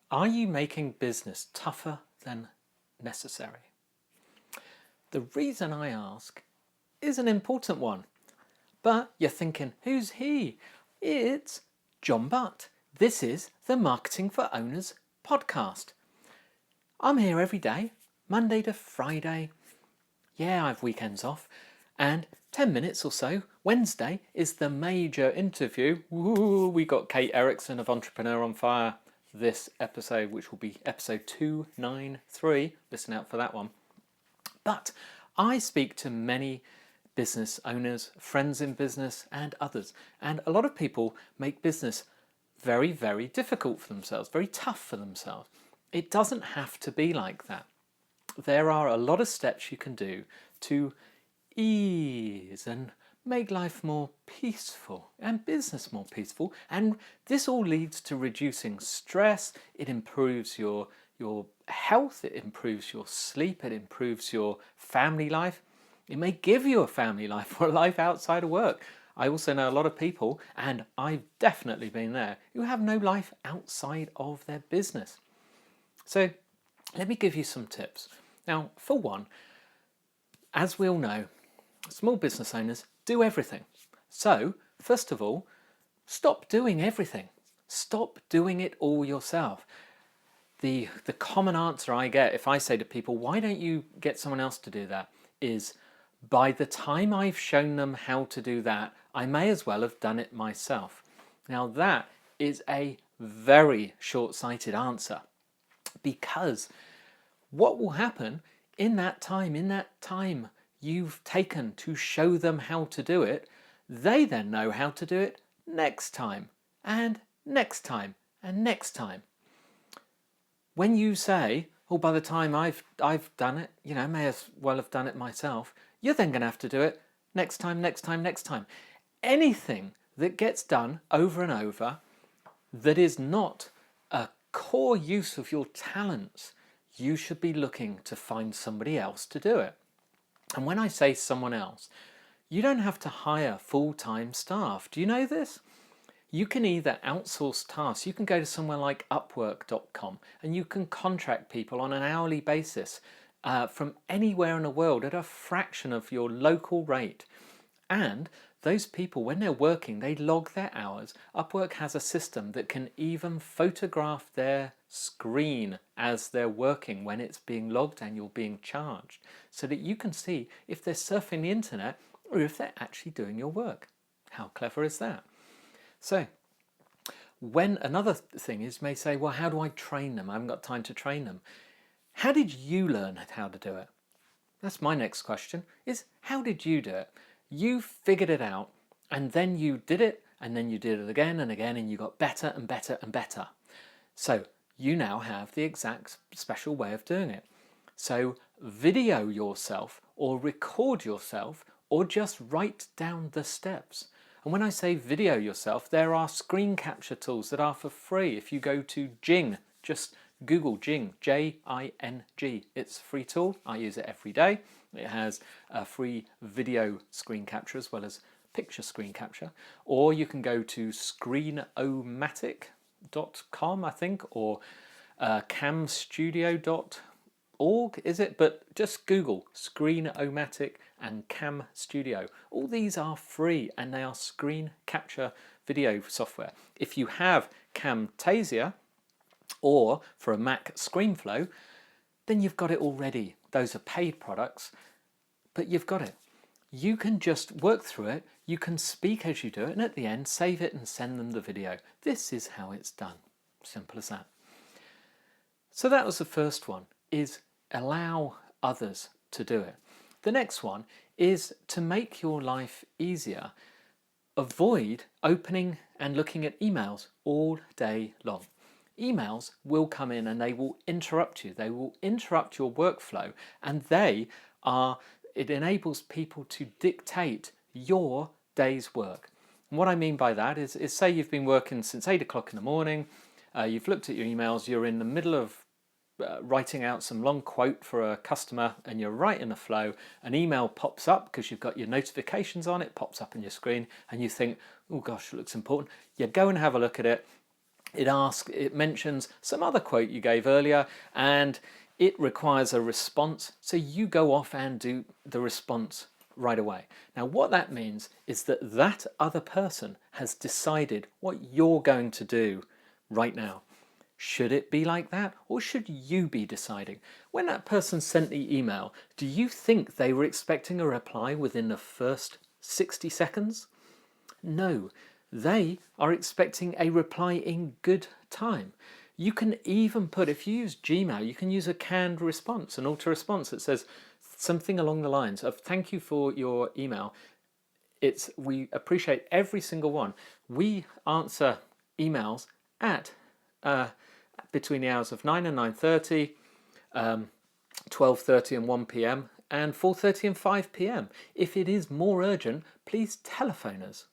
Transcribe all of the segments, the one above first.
Are you making business tougher than necessary? The reason I ask is an important one, but you're thinking, who's he? It's John Butt. This is the Marketing for Owners podcast. I'm here every day, Monday to Friday. Yeah, I have weekends off. And 10 minutes or so, Wednesday is the major interview. Woo, we got Kate Erickson of Entrepreneur on Fire this episode, which will be episode 293. Listen out for that one. But I speak to many business owners, friends in business, and others. And a lot of people make business very, very difficult for themselves, very tough for themselves. It doesn't have to be like that. There are a lot of steps you can do to ease and make life more peaceful and business more peaceful. And this all leads to reducing stress. It improves your health, it improves your sleep, it improves your family life. It may give you a family life or a life outside of work. I also know a lot of people, and I've definitely been there, who have no life outside of their business. So let me give you some tips. Now, for one, as we all know, small business owners do everything. So, first of all, stop doing everything. Stop doing it all yourself. The common answer I get if I say to people, why don't you get someone else to do that, is by the time I've shown them how to do that, I may as well have done it myself. Now that is a very short-sighted answer, because what will happen in that time you've taken to show them how to do it, they then know how to do it next time and next time and next time. When you say, oh, by the time I've done it, may as well have done it myself, you're then going to have to do it next time, next time, next time. Anything that gets done over and over that is not a core use of your talents, you should be looking to find somebody else to do it. And when I say someone else, you don't have to hire full-time staff. Do you know this? You can either outsource tasks. You can go to somewhere like Upwork.com and you can contract people on an hourly basis from anywhere in the world at a fraction of your local rate. And those people, when they're working, they log their hours. Upwork has a system that can even photograph their screen as they're working when it's being logged and you're being charged, so that you can see if they're surfing the internet or if they're actually doing your work. How clever is that? So when another thing is, may say, well, how do I train them? I haven't got time to train them. How did you learn how to do it? That's my next question, is how did you do it? You figured it out, and then you did it, and then you did it again and again, and you got better and better and better. So you now have the exact special way of doing it. So video yourself or record yourself or just write down the steps. And when I say video yourself, there are screen capture tools that are for free. If you go to Jing, just Google Jing, Jing. It's a free tool. I use it every day. It has a free video screen capture as well as picture screen capture. Or you can go to screenomatic.com, I think, or camstudio.org, is it? But just Google Screenomatic and Cam Studio. All these are free and they are screen capture video software. If you have Camtasia or for a Mac ScreenFlow, then you've got it already. Those are paid products, but you've got it. You can just work through it, you can speak as you do it, and at the end save it and send them the video. This is how it's done. Simple as that. So that was the first one, is allow others to do it. The next one is to make your life easier. Avoid opening and looking at emails all day long. Emails will come in and they will interrupt you. They will interrupt your workflow, and it enables people to dictate your day's work. And what I mean by that is say you've been working since 8 o'clock in the morning, you've looked at your emails, you're in the middle of writing out some long quote for a customer and you're right in the flow, an email pops up because you've got your notifications on, it pops up on your screen and you think, oh gosh, it looks important. You go and have a look at it, It mentions some other quote you gave earlier, and it requires a response. So you go off and do the response right away. Now, what that means is that that other person has decided what you're going to do right now. Should it be like that, or should you be deciding? When that person sent the email, do you think they were expecting a reply within the first 60 seconds? No, they are expecting a reply in good time. You can even put, if you use Gmail, you can use a canned response, an auto response that says something along the lines of thank you for your email. We appreciate every single one. We answer emails at between the hours of 9 and 9:30, 12:30 and 1 p.m. and 4:30 and 5 p.m. If it is more urgent, please telephone us.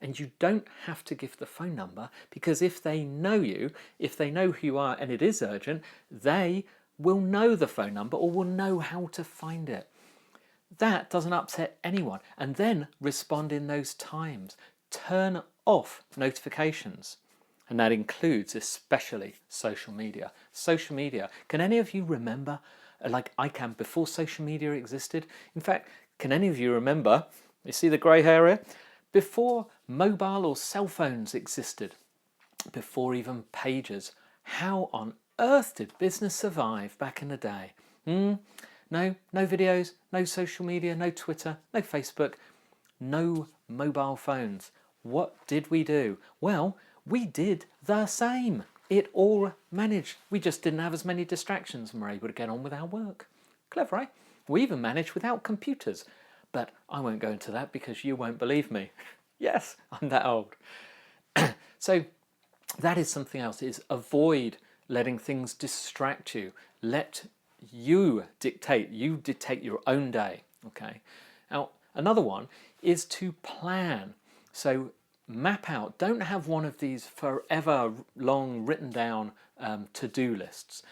And you don't have to give the phone number, because if they know you, if they know who you are and it is urgent, they will know the phone number or will know how to find it. That doesn't upset anyone. And then respond in those times. Turn off notifications. And that includes especially social media. Social media. Can any of you remember, like I can, before social media existed? In fact, can any of you remember, you see the grey hair here? Before mobile or cell phones existed, before even pagers, how on earth did business survive back in the day? No videos, no social media, no Twitter, no Facebook, no mobile phones. What did we do? Well, we did the same. It all managed. We just didn't have as many distractions and were able to get on with our work. Clever, eh? We even managed without computers. But I won't go into that because you won't believe me. Yes, I'm that old. So that is something else, is avoid letting things distract you. Let you dictate your own day. Okay. Now, another one is to plan. So map out, don't have one of these forever long written down to-do lists.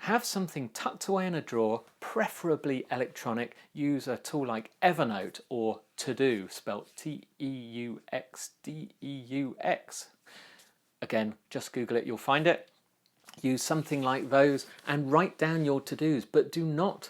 Have something tucked away in a drawer, preferably electronic. Use a tool like Evernote or To-Do, spelled Teuxdeux. Again, just Google it, you'll find it. Use something like those and write down your to-dos, but do not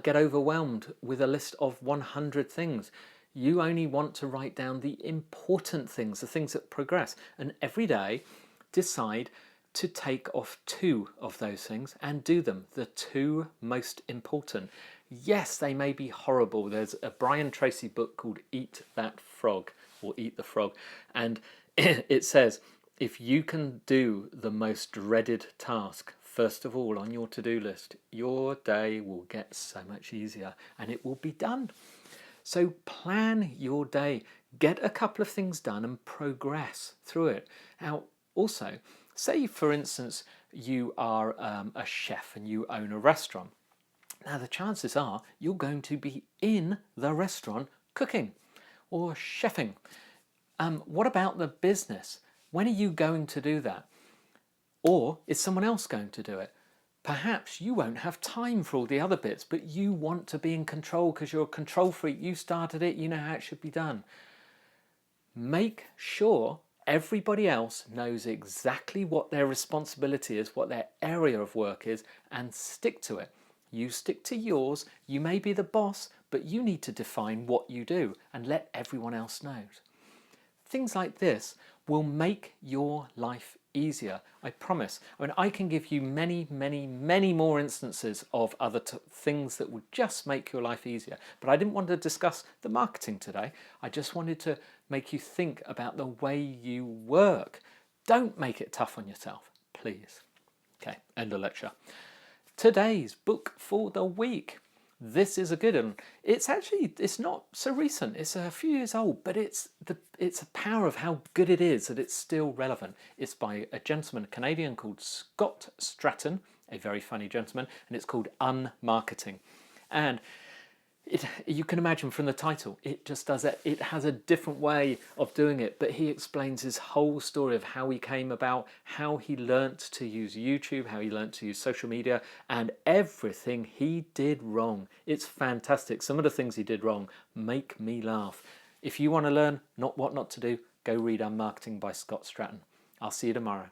get overwhelmed with a list of 100 things. You only want to write down the important things, the things that progress. And every day, decide to take off 2 of those things and do them, the 2 most important. Yes, they may be horrible. There's a Brian Tracy book called Eat That Frog, or Eat the Frog, and it says, if you can do the most dreaded task first of all on your to-do list, your day will get so much easier and it will be done. So plan your day, get a couple of things done and progress through it. Now, also, say for instance you are a chef and you own a restaurant. Now the chances are you're going to be in the restaurant cooking or chefing. What about the business? When are you going to do that? Or is someone else going to do it? Perhaps you won't have time for all the other bits, but you want to be in control because you're a control freak. You started it, you know how it should be done. Make sure everybody else knows exactly what their responsibility is, what their area of work is, and stick to it. You stick to yours. You may be the boss, but you need to define what you do and let everyone else know. Things like this will make your life easier, I promise. I mean, I can give you many, many, many more instances of other things that would just make your life easier. But I didn't want to discuss the marketing today. I just wanted to make you think about the way you work. Don't make it tough on yourself, please. Okay, end of lecture. Today's book for the week. This is a good one. It's not so recent. It's a few years old, but it's the power of how good it is that it's still relevant. It's by a gentleman, a Canadian called Scott Stratton, a very funny gentleman, and it's called Unmarketing. And you can imagine from the title, it just does it. It has a different way of doing it, but he explains his whole story of how he came about, how he learnt to use YouTube, how he learnt to use social media, and everything he did wrong. It's fantastic. Some of the things he did wrong make me laugh. If you want to learn what not to do, go read Unmarketing by Scott Stratton. I'll see you tomorrow.